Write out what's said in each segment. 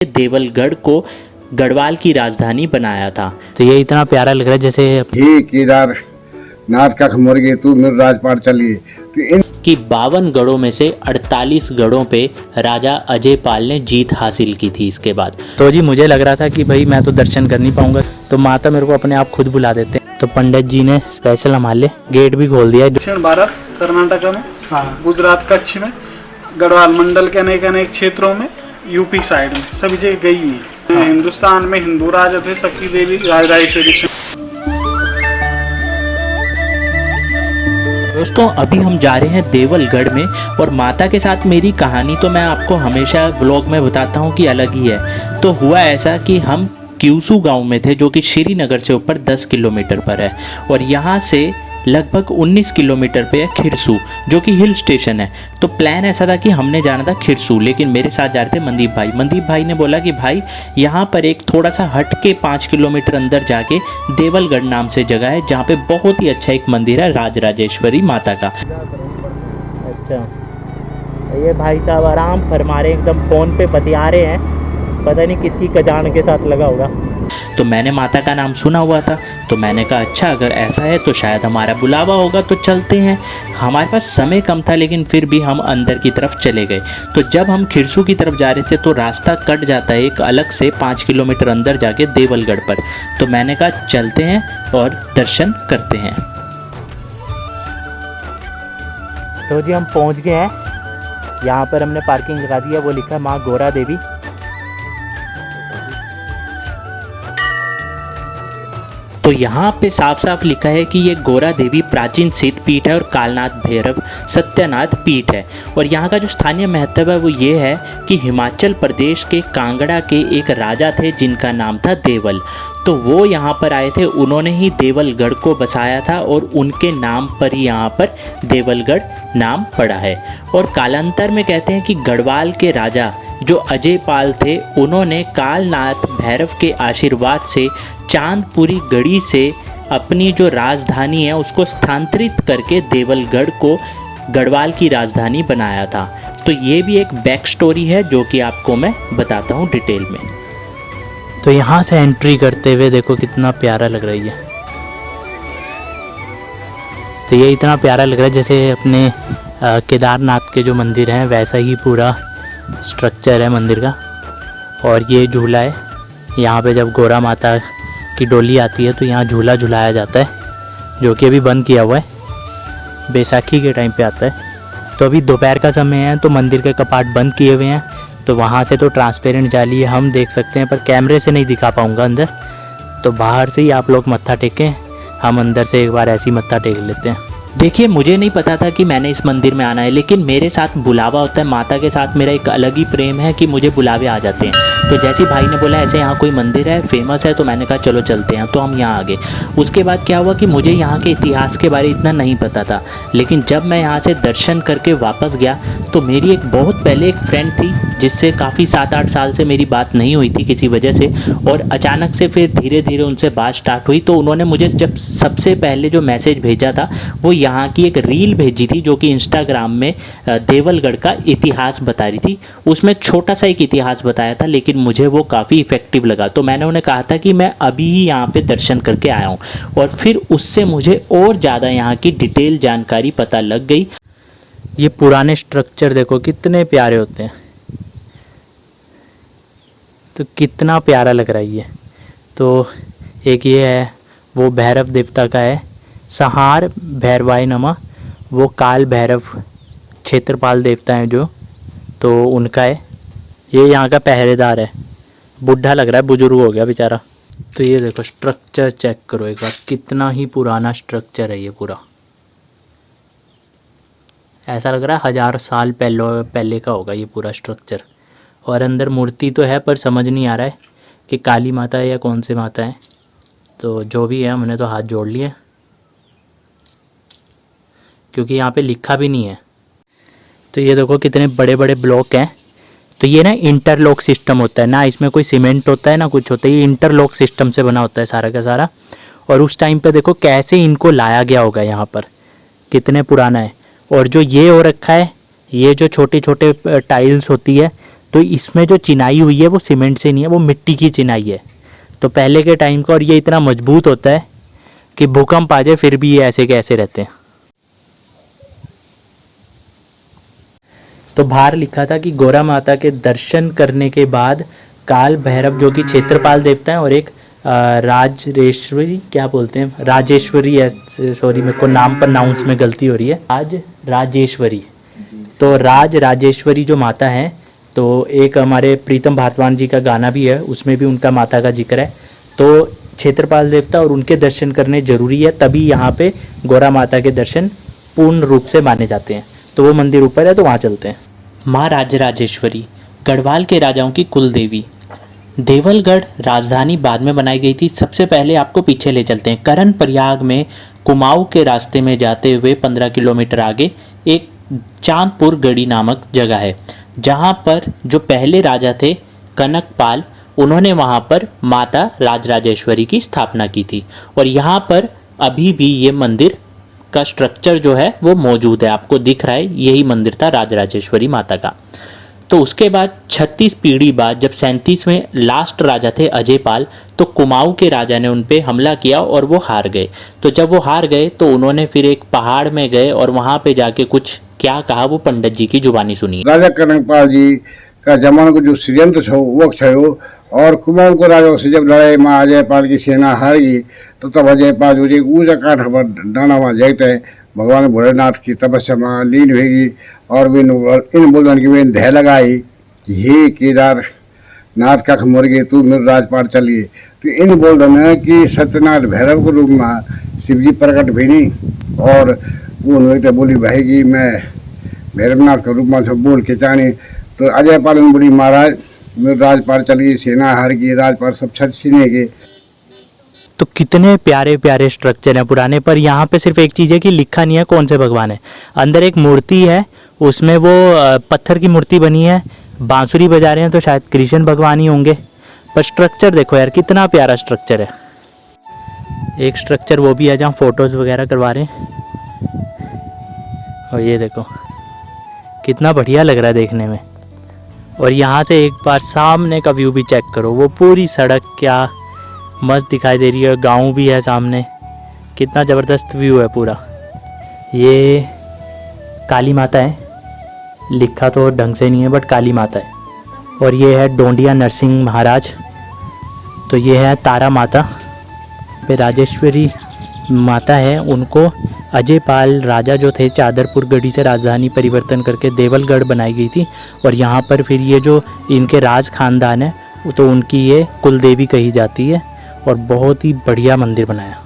देवलगढ़ को गढ़वाल की राजधानी बनाया था। तो ये इतना प्यारा लग रहा है जैसे ही केदारनाथ का मुर्गे तू मेरे राजपाट चलिए कि 52 गढ़ों में से 48 गढ़ों पे राजा अजय पाल ने जीत हासिल की थी इसके बाद। तो जी मुझे लग रहा था कि भाई मैं तो दर्शन कर नहीं पाऊंगा, तो माता मेरे को अपने आप खुद बुला देते हैं। तो पंडित जी ने स्पेशल हमारे लिए गेट भी खोल दिया है। दक्षिण भारत कर्नाटक में, गुजरात कच्छ में, गढ़वाल मंडल के अनेक अनेक क्षेत्रों में, यूपी साइड में सभी जगह गई है। हिंदुस्तान में हिंदू राजा थे, सबकी देवी राजराजेश्वरी। दोस्तों अभी हम जा रहे हैं देवलगढ़ में, और माता के साथ मेरी कहानी तो मैं आपको हमेशा व्लॉग में बताता हूँ कि अलग ही है। तो हुआ ऐसा कि हम क्यूसू गांव में थे, जो कि श्रीनगर से ऊपर 10 किलोमीटर पर है, और यहाँ से लगभग 19 किलोमीटर पे है खिरसू, जो कि हिल स्टेशन है। तो प्लान ऐसा था कि हमने जाना था खिरसू, लेकिन मेरे साथ जा रहे थे मनदीप भाई ने बोला कि भाई यहाँ पर एक थोड़ा सा हट के 5 किलोमीटर अंदर जाके देवलगढ़ नाम से जगह है, जहाँ पे बहुत ही अच्छा एक मंदिर है राजराजेश्वरी माता का। अच्छा, ये भाई साहब आराम फरमा रहे, एकदम फ़ोन पे बतिया रहे हैं, पता नहीं किसकी कजान के साथ लगा होगा। तो मैंने माता का नाम सुना हुआ था, तो मैंने कहा अच्छा अगर ऐसा है तो शायद हमारा बुलावा होगा, तो चलते हैं। हमारे पास समय कम था, लेकिन फिर भी हम अंदर की तरफ चले गए। तो जब हम खिरसू की तरफ जा रहे थे तो रास्ता कट जाता है एक अलग से 5 किलोमीटर अंदर जाके देवलगढ़ पर। तो मैंने कहा चलते हैं और दर्शन करते हैं। तो जी हम पहुँच गए हैं, यहाँ पर हमने पार्किंग लगा दिया, वो लिखा है माँ गौरा देवी। तो यहाँ पे साफ साफ लिखा है कि ये गौरा देवी प्राचीन सिद्ध पीठ है और कालनाथ भैरव सत्यनाथ पीठ है। और यहाँ का जो स्थानीय महत्व है वो ये है कि हिमाचल प्रदेश के कांगड़ा के एक राजा थे जिनका नाम था देवल। तो वो यहाँ पर आए थे, उन्होंने ही देवलगढ़ को बसाया था, और उनके नाम पर ही यहाँ पर देवलगढ़ नाम पड़ा है। और कालांतर में कहते हैं कि गढ़वाल के राजा जो अजय पाल थे, उन्होंने कालनाथ भैरव के आशीर्वाद से चांदपुरी गढ़ी से अपनी जो राजधानी है उसको स्थानांतरित करके देवलगढ़ को गढ़वाल की राजधानी बनाया था। तो ये भी एक बैक स्टोरी है जो कि आपको मैं बताता हूँ डिटेल में। तो यहाँ से एंट्री करते हुए देखो कितना प्यारा लग रही है। तो ये इतना प्यारा लग रहा है जैसे अपने केदारनाथ के जो मंदिर हैं वैसा ही पूरा स्ट्रक्चर है मंदिर का। और ये झूला है, यहाँ पे जब गौरा माता की डोली आती है तो यहाँ झूला झुलाया जाता है, जो कि अभी बंद किया हुआ है, बैसाखी के टाइम पे आता है। तो अभी दोपहर का समय है तो मंदिर के कपाट बंद किए हुए हैं, तो वहाँ से तो ट्रांसपेरेंट जाली हम देख सकते हैं, पर कैमरे से नहीं दिखा पाऊँगा अंदर। तो बाहर से ही आप लोग मत्था टेकें, हम अंदर से एक बार ऐसी मत्था टेक लेते हैं। देखिए मुझे नहीं पता था कि मैंने इस मंदिर में आना है, लेकिन मेरे साथ बुलावा होता है। माता के साथ मेरा एक अलग ही प्रेम है कि मुझे बुलावे आ जाते हैं। तो जैसे भाई ने बोला ऐसे यहाँ कोई मंदिर है फेमस है, तो मैंने कहा चलो चलते हैं। तो हम यहाँ आ गए। उसके बाद क्या हुआ कि मुझे यहाँ के इतिहास के बारे इतना नहीं पता था, लेकिन जब मैं यहाँ से दर्शन करके वापस गया तो मेरी एक बहुत पहले एक फ्रेंड थी जिससे काफ़ी 7-8 साल से मेरी बात नहीं हुई थी किसी वजह से, और अचानक से फिर धीरे धीरे उनसे बात स्टार्ट हुई। तो उन्होंने मुझे जब सबसे पहले जो मैसेज भेजा था वो यहाँ की एक रील भेजी थी, जो कि इंस्टाग्राम में देवलगढ़ का इतिहास बता रही थी। उसमें छोटा सा एक इतिहास बताया था, लेकिन मुझे वो काफ़ी इफ़ेक्टिव लगा। तो मैंने उन्हें कहा था कि मैं अभी ही यहाँ पे दर्शन करके आया हूँ, और फिर उससे मुझे और ज़्यादा यहाँ की डिटेल जानकारी पता लग गई। ये पुराने स्ट्रक्चर देखो कितने प्यारे होते हैं, तो कितना प्यारा लग रहा है ये। तो एक ये है वो भैरव देवता का है, सहार भैरवाय नमः, वो काल भैरव क्षेत्रपाल देवता हैं जो, तो उनका है। ये यहाँ का पहरेदार है, बुढ़ा लग रहा है, बुजुर्ग हो गया बेचारा। तो ये देखो स्ट्रक्चर चेक करो एक बार, कितना ही पुराना स्ट्रक्चर है ये पूरा। ऐसा लग रहा है 1000 साल पहले का होगा ये पूरा स्ट्रक्चर। और अंदर मूर्ति तो है पर समझ नहीं आ रहा है कि काली माता है या कौन से माता है। तो जो भी है हमने तो हाथ जोड़ लिए, क्योंकि यहाँ पे लिखा भी नहीं है। तो ये देखो कितने बड़े बड़े ब्लॉक हैं। तो ये ना इंटरलॉक सिस्टम होता है ना, इसमें कोई सीमेंट होता है ना कुछ होता है, ये इंटरलॉक सिस्टम से बना होता है सारा का सारा। और उस टाइम पे देखो कैसे इनको लाया गया होगा यहाँ पर, कितने पुराना है। और जो ये हो रखा है, ये जो छोटे छोटे टाइल्स होती है, तो इसमें जो चिनाई हुई है वो सीमेंट से नहीं है, वो मिट्टी की चिनाई है। तो पहले के टाइम का, और ये इतना मजबूत होता है कि भूकंप आ जाए फिर भी ये ऐसे के ऐसे रहते हैं। तो बाहर लिखा था कि गोरा माता के दर्शन करने के बाद काल भैरव जो कि क्षेत्रपाल देवता है और एक राजेश्वरी, क्या बोलते हैं, राजेश्वरी है, सॉरी मेरे को नाम पर नाउंस में गलती हो रही है, राजेश्वरी। तो राजेश्वरी जो माता है, तो एक हमारे प्रीतम भारद्वाज जी का गाना भी है, उसमें भी उनका माता का जिक्र है। तो क्षेत्रपाल देवता और उनके दर्शन करने जरूरी है, तभी यहाँ पे गोरा माता के दर्शन पूर्ण रूप से माने जाते हैं। तो वो मंदिर ऊपर है, तो वहाँ चलते हैं। माँ राजराजेश्वरी गढ़वाल के राजाओं की कुल देवी। देवलगढ़ राजधानी बाद में बनाई गई थी। सबसे पहले आपको पीछे ले चलते हैं। करण प्रयाग में कुमाऊं के रास्ते में जाते हुए 15 किलोमीटर आगे एक चांदपुर गढ़ी नामक जगह है, जहाँ पर जो पहले राजा थे कनकपाल, उन्होंने वहाँ पर माता राजराजेश्वरी की स्थापना की थी। और यहाँ पर अभी भी ये मंदिर का स्ट्रक्चर जो है वो मौजूद है, आपको दिख रहा है, यही मंदिर था राजराजेश्वरी माता का। तो उसके बाद 36 पीढ़ी बाद जब 37वें लास्ट राजा थे अजयपाल, तो कुमाऊं के राजा ने उन पे हमला किया और वो हार गए। तो जब वो हार गए तो उन्होंने फिर एक पहाड़ में गए और वहाँ पे जाके कुछ क्या कहा वो पंडित जी की जुबानी सुनी। राजा कनकपाल जी का जमाने को जो षड्यंत्र छो वो छो, और कुमाऊं को राजा से जब लड़ाई में अजयपाल की सेना हार गई, तो तब अजयपाल जो ऊंचा काठ पर डाना वहाँ जगते भगवान भोलेनाथ की तपस्या में लीन हुई, और भी इन बोलन की वे ध्याय लगाई कि हे केदारनाथ कख मुर्गे तू मेरे राजपाट चलिए। तो इन बोलन कि सत्यनाथ भैरव के रूप में शिव जी प्रकट भी नहीं, और वो तो बोली भाई कि मैं भैरवनाथ के रूप में सब बोल के चाहे। तो अजयपाल ने बोली महाराज मेरे राजपाट चलिए, सेना हार गई, राजपाट सब छत छीने के। तो कितने प्यारे प्यारे स्ट्रक्चर हैं पुराने। पर यहाँ पे सिर्फ एक चीज़ है कि लिखा नहीं है कौन से भगवान है। अंदर एक मूर्ति है, उसमें वो पत्थर की मूर्ति बनी है, बांसुरी बजा रहे हैं, तो शायद कृष्ण भगवान ही होंगे। पर स्ट्रक्चर देखो यार, कितना प्यारा स्ट्रक्चर है। एक स्ट्रक्चर वो भी है जहाँ फोटोज़ वगैरह करवा रहे हैं, और ये देखो कितना बढ़िया लग रहा है देखने में। और यहाँ से एक बार सामने का व्यू भी चेक करो, वो पूरी सड़क क्या मस्त दिखाई दे रही है, गांव भी है सामने, कितना ज़बरदस्त व्यू है पूरा। ये काली माता है, लिखा तो ढंग से नहीं है बट काली माता है। और ये है डोंडिया नरसिंह महाराज। तो ये है तारा माता, पे राजेश्वरी माता है। उनको अजयपाल राजा जो थे चादरपुर गढ़ी से राजधानी परिवर्तन करके देवलगढ़ बनाई गई थी। और यहाँ पर फिर ये जो इनके राज खानदान है, तो उनकी ये कुल देवी कही जाती है। और बहुत ही बढ़िया मंदिर बनाया।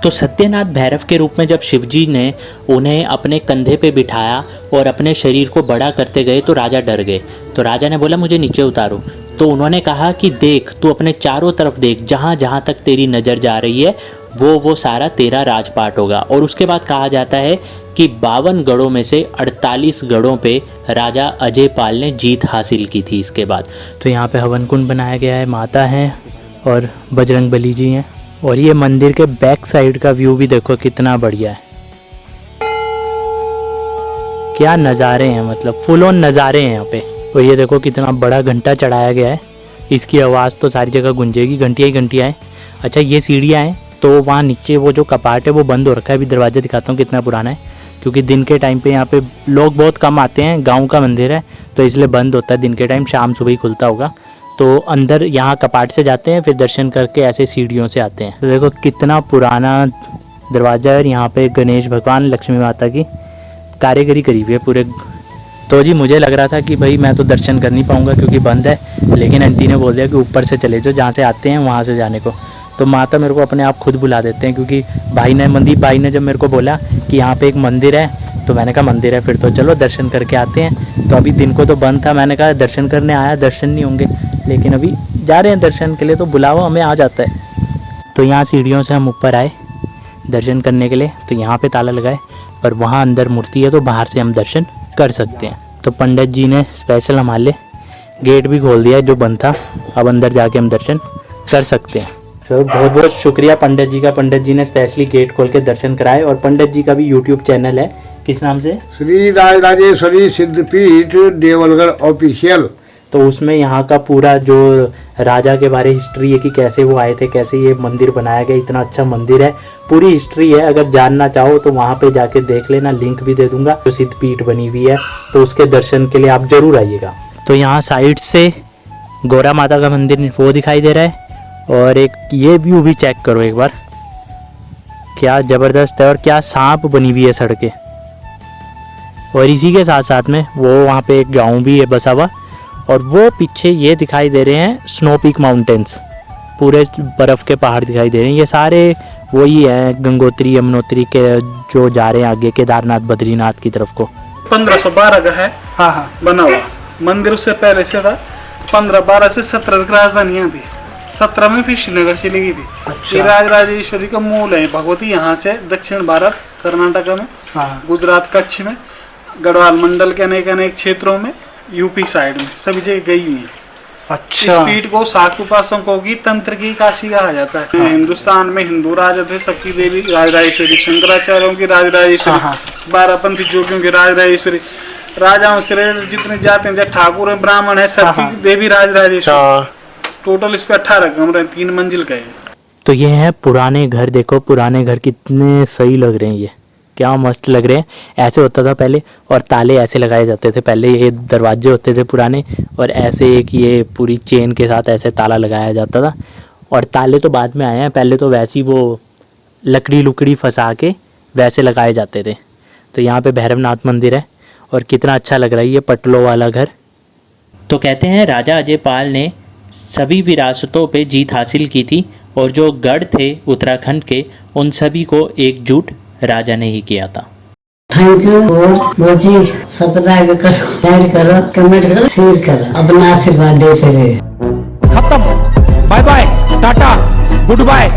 तो सत्यनाथ भैरव के रूप में जब शिवजी ने उन्हें अपने कंधे पे बिठाया और अपने शरीर को बड़ा करते गए, तो राजा डर गए। तो राजा ने बोला मुझे नीचे उतारो। तो उन्होंने कहा कि देख, तू अपने चारों तरफ देख, जहाँ जहाँ तक तेरी नज़र जा रही है वो सारा तेरा राजपाट होगा। और उसके बाद कहा जाता है कि 52 गढ़ों में से 48 गढ़ों पे राजा अजयपाल ने जीत हासिल की थी इसके बाद। तो यहाँ पे हवन कुंड बनाया गया है, माता है और बजरंगबली जी हैं। और ये मंदिर के बैक साइड का व्यू भी देखो कितना बढ़िया है, क्या नज़ारे हैं, मतलब फुल ऑन नज़ारे हैं यहाँ पे। और ये देखो कितना बड़ा घंटा चढ़ाया गया है, इसकी आवाज़ तो सारी जगह गूंजेगी, घंटियाँ ही घंटियाँ हैं। अच्छा ये सीढ़ियाँ हैं, तो वहाँ नीचे वो जो कपाट है वो बंद हो रखा है। अभी दरवाज़ा दिखाता हूँ कितना पुराना है, क्योंकि दिन के टाइम पे यहाँ पे लोग बहुत कम आते हैं, गांव का मंदिर है तो इसलिए बंद होता है दिन के टाइम, शाम सुबह ही खुलता होगा। तो अंदर यहाँ कपाट से जाते हैं, फिर दर्शन करके ऐसे सीढ़ियों से आते हैं। तो देखो कितना पुराना दरवाज़ा है। यहाँ पे गणेश भगवान, लक्ष्मी माता की कारीगरी करी हुई है पूरे। तो जी मुझे लग रहा था कि भाई मैं तो दर्शन कर नहीं पाऊँगा क्योंकि बंद है, लेकिन आंटी ने बोल दिया कि ऊपर से चले जाओ, जहाँ से आते हैं वहाँ से जाने को। तो माता मेरे को अपने आप खुद बुला देते हैं, क्योंकि मनदीप भाई ने जब मेरे को बोला कि यहाँ पे एक मंदिर है, तो मैंने कहा मंदिर है फिर तो चलो दर्शन करके आते हैं। तो अभी दिन को तो बंद था, मैंने कहा दर्शन करने आया, दर्शन नहीं होंगे, लेकिन अभी जा रहे हैं दर्शन के लिए, तो बुलावा हमें आ जाता है। तो यहाँ सीढ़ियों से हम ऊपर आए दर्शन करने के लिए। तो यहाँ पे ताला लगाए, पर वहाँ अंदर मूर्ति है तो बाहर से हम दर्शन कर सकते हैं। तो पंडित जी ने स्पेशल हमारे लिए गेट भी खोल दिया जो बंद था, अब अंदर जाके हम दर्शन कर सकते हैं। तो बहुत बहुत शुक्रिया पंडित जी का, पंडित जी ने स्पेशली गेट खोल के दर्शन कराए। और पंडित जी का भी यूट्यूब चैनल है, किस नाम से? श्री राजराजेश्वरी सिद्धपीठ देवलगढ़ ऑफिशियल। तो उसमें यहाँ का पूरा जो राजा के बारे हिस्ट्री है कि कैसे वो आए थे, कैसे ये मंदिर बनाया गया, इतना अच्छा मंदिर है, पूरी हिस्ट्री है। अगर जानना चाहो तो वहाँ पे जाके देख लेना, लिंक भी दे दूंगा। जो सिद्धपीठ बनी हुई है तो उसके दर्शन के लिए आप जरूर आइएगा। तो यहाँ साइड से गौरा माता का मंदिर वो दिखाई दे रहा है, और एक ये व्यू भी चेक करो एक बार, क्या ज़बरदस्त है। और क्या सांप बनी हुई है सड़कें, और इसी के साथ साथ में वो वहाँ पे एक गाँव भी है बसा हुआ, और वो पीछे ये दिखाई दे रहे हैं स्नो पीक माउंटेन्स, पूरे बर्फ़ के पहाड़ दिखाई दे रहे हैं। ये सारे वही है गंगोत्री यमुनोत्री के जो जा रहे हैं आगे केदारनाथ बद्रीनाथ की तरफ को। 1512 का है। हाँ बना हुआ मंदिर उससे पहले से था। 1512 से 17 तक राजधानियाँ थी। 17 में फिर श्रीनगर चली गई थी। अच्छा। ये राजराजेश्वरी का मूल है। भगवती यहाँ से दक्षिण भारत कर्नाटका में, गुजरात कच्छ में, गढ़वाल मंडल के अनेक क्षेत्रों में, यूपी साइड में सभी जगह गई हुई है। अच्छा। इस पीठ को शाक्त उपासकों की तंत्र की काशी कहा जाता है। हिंदुस्तान में हिंदू राजा थे, सबकी देवी राजराजेश्वरी, शंकराचार्यों की राजराजेश्वरी, बारापंथी जोगियों की राजराजेश्वरी, राजाओं से जितने जाते हैं, ठाकुर है, ब्राह्मण है, सबकी देवी राजराजेश्वरी। टोटल इस पे 18 कमरे, 3 मंजिल का है। तो ये है पुराने घर, देखो पुराने घर कितने सही लग रहे हैं, ये क्या मस्त लग रहे हैं। ऐसे होता था पहले, और ताले ऐसे लगाए जाते थे पहले, ये दरवाजे होते थे पुराने, और ऐसे एक ये पूरी चेन के साथ ऐसे ताला लगाया जाता था। और ताले तो बाद में आए हैं, पहले तो वैसे ही वो लकड़ी फंसा के वैसे लगाए जाते थे। तो यहाँ पे भैरवनाथ मंदिर है, और कितना अच्छा लग रहा है ये पटलों वाला घर। तो कहते हैं राजा अजयपाल ने सभी विरासतों पे जीत हासिल की थी, और जो गढ़ थे उत्तराखंड के उन सभी को एकजुट राजा ने ही किया था। Thank you. और बहुत ही सब्सक्राइब करो, लाइक करो, कमेंट करो, शेयर करो, अपना आशीर्वाद देते रहिए। खत्म, बाय बाय, टाटा, गुड बाय।